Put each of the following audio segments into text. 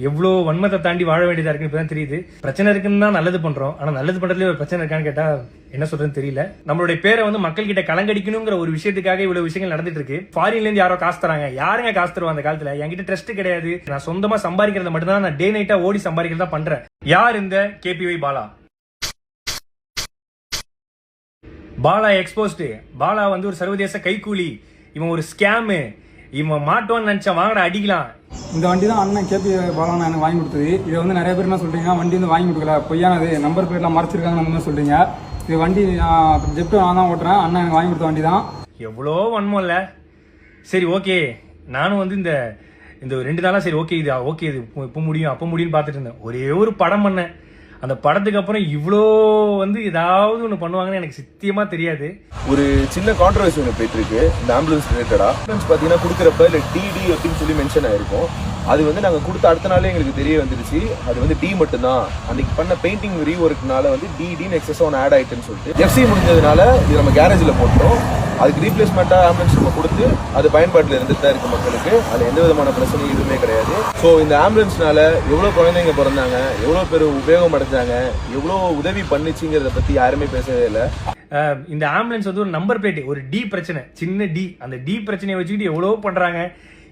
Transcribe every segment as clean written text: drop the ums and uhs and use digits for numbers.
எவ்வளோ வன்மத்தை தாண்டி வாழ வேண்டியதா இருக்குன்னு இப்பதான் தெரியுது. பிரச்சனை இருக்குன்னு தான் நல்லது பண்றோம். ஆனா நல்லது பண்றதுல ஒரு பிரச்சனை இருக்கான்னு கேட்டா என்ன சொல்றதுன்னு தெரியல. நம்மளுடைய பேரை வந்து மக்கள் கிட்ட கலங்கடிக்கணுங்கிற ஒரு விஷயத்துக்காக இவ்வளவு விஷயங்கள் நடந்துட்டு இருக்கு. ஃபாரின்ல இருந்து யாரோ காசு தராங்க. யாருங்க காசு தருவா அந்த காலத்துல? என்கிட்ட ட்ரஸ்ட் கிடையாது. நான் சொந்தமா சம்பாதிக்கிறத மட்டும் தான், நான் டே நைட்டா ஓடி சம்பாதிக்கிறதா பண்றேன். யார் இந்த கேபிஒய் பாலா? பாலா எக்ஸ்போஸ்டு. பாலா வந்து ஒரு சர்வதேச கைக்கூலி. இவன் ஒரு ஸ்கேமு. இவன் மாட்டோன்னு நினைச்சா வாங்கடா அடிக்கலாம். இந்த வண்டி தான் அண்ணன் கேபி பாலாண்ணா எனக்கு வாங்கி கொடுத்தது. இதை வந்து நிறைய பேர் என்ன சொல்றீங்க, வண்டி வந்து வாங்கி கொடுக்கல, பொய்யானது, நம்பர் பிளேட்லாம் மறைச்சிருக்காங்க அந்த மாதிரி சொல்றீங்க. இது வண்டி ஜெப்டோ நான் தான் ஓட்டுறேன். அண்ணன் எனக்கு வாங்கி கொடுத்த வண்டி தான். எவ்வளோ வன்மம் இல்லை? சரி ஓகே, நானும் வந்து இந்த இந்த 2 நாளா சரி ஓகே இது இப்போ முடியும் அப்போ முடியும்னு பார்த்துட்டு இருந்தேன். ஒரே ஒரு படம் பண்ணேன். அந்த படத்துக்கு அப்புறம் இவ்வளோ வந்து ஏதாவது ஒன்று பண்ணுவாங்கன்னு எனக்கு சத்தியமா தெரியாது. ஒரு சின்ன கான்ட்ரவர்சி ஒன்று போயிட்டு இருக்கு இந்த ஆம்புலன்ஸ் ரிலேட்டடா. ஆம்புலன்ஸ் பார்த்தீங்கன்னா கொடுக்குறப்ப இல்லை டிடி அப்படின்னு சொல்லி மென்ஷன் ஆயிருக்கும். அது வந்து நாங்கள் கொடுத்த அடுத்த நாளே எங்களுக்கு தெரிய வந்துருச்சு அது வந்து டி மட்டும்தான். அன்னைக்கு பண்ண பெயிண்டிங் ரீஒர்க்னால வந்து டிடின்னு எக்ஸஸ் ஒன்று ஆட் ஆயிட்டுன்னு சொல்லிட்டு எஃப்சி முடிஞ்சதுனால இது நம்ம கேரேஜில் போட்டோம். அதுக்கு ரீப்ளேஸ்மெண்ட்டாக ஆம்புலன்ஸ் நம்ம கொடுத்து அது பயன்பாட்டில் இருந்துட்டு தான் இருக்கு மக்களுக்கு. அதில் எந்த விதமான பிரச்சனையும் எதுவுமே கிடையாது. ஸோ இந்த ஆம்புலன்ஸ்னால எவ்வளோ குழந்தைங்க பிறந்தாங்க, எவ்வளோ பேர் உபயோகம் அடைஞ்சாங்க, எவ்வளோ உதவி பண்ணிச்சுங்கிறத பற்றி யாருமே பேசவே இல்லை. இந்த ஆம்புலன்ஸ் வந்து ஒரு நம்பர் பிளேட், ஒரு டி பிரச்சனை, சின்ன டி. அந்த டி பிரச்சனையை வச்சுக்கிட்டு எவ்வளோ பண்றாங்க.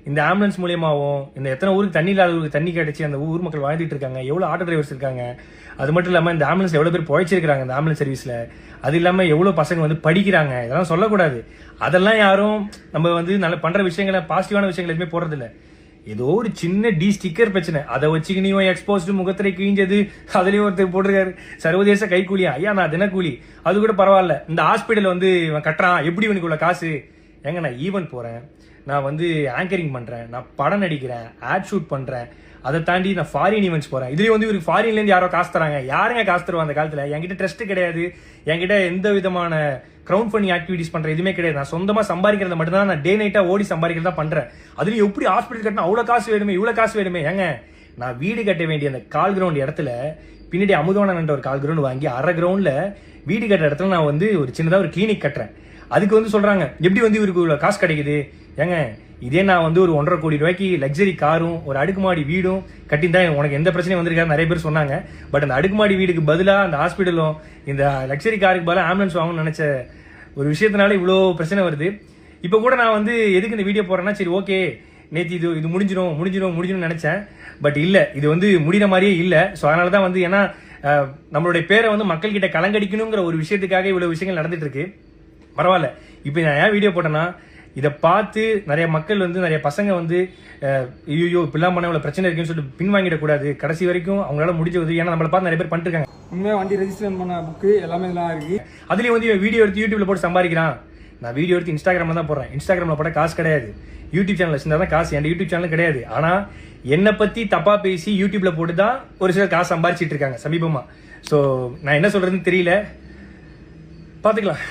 இந்த ஆம்புலன்ஸ் மூலியமாகவும் இந்த எத்தனை ஊருக்கு தண்ணி இல்லாத ஊருக்கு தண்ணி கிடைச்சி அந்த ஊர் மக்கள் வாழ்ந்துட்டு இருக்காங்க. எவ்வளோ ஆட்டோ டிரைவர்ஸ் இருக்காங்க. அது மட்டும் இல்லாமல் இந்த ஆம்புலன்ஸ் எவ்வளோ பேர் பொழைச்சிருக்காங்க இந்த ஆம்புலன்ஸ் சர்வீஸ்ல. அது இல்லாமல் எவ்வளோ பசங்க வந்து படிக்கிறாங்க. இதெல்லாம் சொல்லக்கூடாது. அதெல்லாம் யாரும் நம்ம வந்து நல்ல பண்ற விஷயங்களை, பாசிட்டிவான விஷயங்கள் எதுவுமே போடுறதில்ல. ஏதோ ஒரு சின்ன டி ஸ்டிக்கர் பிரச்சனை, அதை வச்சுக்கு நீ எக்ஸ்போஸ்டு முகத்திரை கிழிஞ்சது, அதுலயும் ஒருத்தர் போட்டிருக்காரு சர்வதேச கைக்கூலியா. ஐயா நான் தினக்கூலி, அது கூட பரவாயில்ல. இந்த ஹாஸ்பிட்டல் வந்து இவன் கட்டுறான், எப்படி இவனுக்குள்ள காசு? ஏங்க நான் ஈவென்ட் போறேன், நான் வந்து ஆங்கரிங் பண்றேன், நான் படம் நடிக்கிறேன், ஆட் ஷூட் பண்றேன், அதை தாண்டி நான் ஃபாரின் ஈவெண்ட்ஸ் போறேன். இதுலயும் வந்து இவருக்கு ஃபாரின்ல இருந்து யாரோ காசு தராங்க. யாருங்க காசு தருவா அந்த காலத்துல? என்கிட்ட ட்ரஸ்ட் கிடையாது. என்கிட்ட எந்த விதமான கிரவுண்ட் ஃபண்டிங் ஆக்டிவிட்டிஸ் பண்ற எதுவுமே கிடையாது. நான் சொந்தமா சம்பாதிக்கிறத மட்டும் தான், நான் டே நைட்டா ஓடி சம்பாதிக்கிறதா பண்றேன். அதுலயும் எப்படி ஹாஸ்பிட்டல் கட்டினா அவ்வளவு காசு வேணுமே, இவ்வளவு காசு வேணுமே? ஏங்க நான் வீடு கட்ட வேண்டிய அந்த கால் கிரவுண்ட் இடத்துல பின்னாடி அமுதவானன் ஒரு கால் கிரவுண்ட் வாங்கி அரை கிரவுண்ட்ல வீடு கட்டுற இடத்துல நான் வந்து ஒரு சின்னதா ஒரு கிளினிக் கட்டுறேன். அதுக்கு வந்து சொல்றாங்க எப்படி வந்து இவருக்கு இவ்வளவு காசு கிடைக்குது? ஏங்க இதே நான் வந்து ஒரு 1.5 கோடி ரூபாய்க்கு லக்ஸரி காரும் ஒரு அடுக்குமாடி வீடும் கட்டியிருந்தா உனக்கு எந்த பிரச்சனையும் வந்திருக்காரு நிறைய பேர் சொன்னாங்க. பட் அந்த அடுக்குமாடி வீடுக்கு பதிலாக அந்த ஹாஸ்பிட்டலும் இந்த லக்ஸரி காருக்கு பதிலாக ஆம்புலன்ஸ் வாங்கணும்னு நினைச்ச ஒரு விஷயத்தினால இவ்வளோ பிரச்சனை வருது. இப்போ கூட நான் வந்து எதுக்கு இந்த வீடியோ போறேன்னா, சரி ஓகே நேற்று இது முடிஞ்சிடும் நினைச்சேன். பட் இல்லை, இது வந்து முடிகிற மாதிரியே இல்லை. ஸோ அதனால தான் வந்து ஏன்னா நம்மளுடைய பேரை வந்து மக்கள் கிட்ட கலங்கடிக்கணுங்கிற ஒரு விஷயத்துக்காக இவ்வளோ விஷயங்கள் நடந்துட்டு இருக்கு. பரவாயில்ல. இப்போ நான் ஏன் வீடியோ போட்டேன்னா, இதை பார்த்து நிறைய மக்கள் வந்து நிறைய பசங்க வந்து ஐயோ இப்படிலாம் பண்ண இவ்வளோ பிரச்சனை இருக்குன்னு சொல்லிட்டு பின்வாங்கிடக்கூடாது. கடைசி வரைக்கும் அவங்களால முடிஞ்ச உதவி, ஏன்னா நம்மளை பார்த்து நிறைய பேர் பண்ணிட்டு இருக்காங்க. உண்மையாக வண்டி ரெஜிஸ்டர் பண்ண புக்கு எல்லாமே இதெல்லாம் இருக்கு. அதுலேயும் வந்து வீடியோ எடுத்து யூடியூப்ல போட்டு சம்பாதிக்கிறான். நான் வீடியோ எடுத்து இன்ஸ்டாகிராம்ல தான் போடுறேன். இன்ஸ்டாகிராம்ல போட காசு கிடையாது. யூடியூப் சேனல் வச்சிருந்தா தான் காசு. என் யூடியூப் சேனல் கிடையாது. ஆனா என்னை பத்தி தப்பா பேசி யூடியூப்ல போட்டு தான் ஒரு சிலர் காசு சம்பாதிச்சிட்டு இருக்காங்க சமீபமா. ஸோ நான் என்ன சொல்றதுன்னு தெரியல. பாத்துக்கலாம்.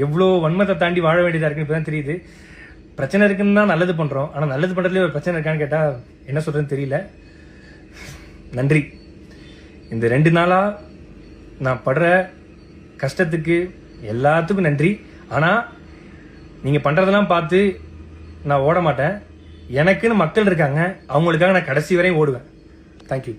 எவ்வளோ வன்மத்தை தாண்டி வாழ வேண்டியதா இருக்குன்னு இப்பதான் தெரியுது. பிரச்சனை இருக்குன்னு தான் நல்லது பண்றோம். ஆனா நல்லது பண்றதுல ஒரு பிரச்சனை இருக்கான்னு கேட்டா என்ன சொல்றதுன்னு தெரியல. நன்றி. இந்த 2 நாளா நான் படுற கஷ்டத்துக்கு எல்லாத்துக்கும் நன்றி. ஆனா நீங்க பண்றதெல்லாம் பார்த்து நான் ஓட மாட்டேன். எனக்குன்னு மக்கள் இருக்காங்க, அவங்களுக்காக நான் கடைசி வரையும் ஓடுவேன். தேங்க்யூ.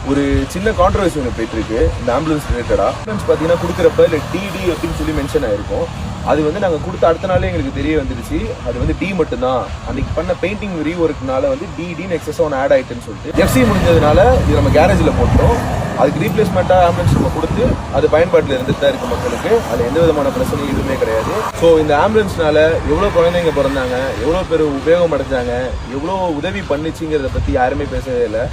ஒரு சின்ன கான்ட்ரவர்சி ஒன்று போயிட்டு இருக்கு இந்த ஆம்புலன்ஸ் ரிலேட்டடா. ஆம்புலன்ஸ் பார்த்தீங்கன்னா கொடுக்குறப்ப இல்லை டிடி அப்படின்னு சொல்லி மென்ஷன் ஆயிருக்கும். அது வந்து நாங்கள் கொடுத்த அடுத்த நாளே எங்களுக்கு தெரிய வந்துருச்சு அது வந்து டி மட்டும்தான். அன்னைக்கு பண்ண பெயிண்டிங் ரீஒர்க்னால வந்து டிடின்னு எக்ஸஸ் ஒன்று ஆட் ஆயிட்டுன்னு சொல்லிட்டு எஃப்சி முடிஞ்சதுனால இது நம்ம கேரேஜில் போட்டோம். அதுக்கு ரீப்ளேஸ்மெண்ட்டாக ஆம்புலன்ஸ் நம்ம கொடுத்து அது பயன்பாட்டில் இருந்துட்டு தான் இருக்கு மக்களுக்கு. அதில் எந்த விதமான பிரச்சனையும் எதுவுமே கிடையாது. ஸோ இந்த ஆம்புலன்ஸ்னால எவ்வளோ குழந்தைங்க பிறந்தாங்க, எவ்வளோ பேர் உபயோகம் அடைஞ்சாங்க, எவ்வளோ உதவி பண்ணிச்சுங்கிறத பற்றி யாருமே பேசவே இல்லை.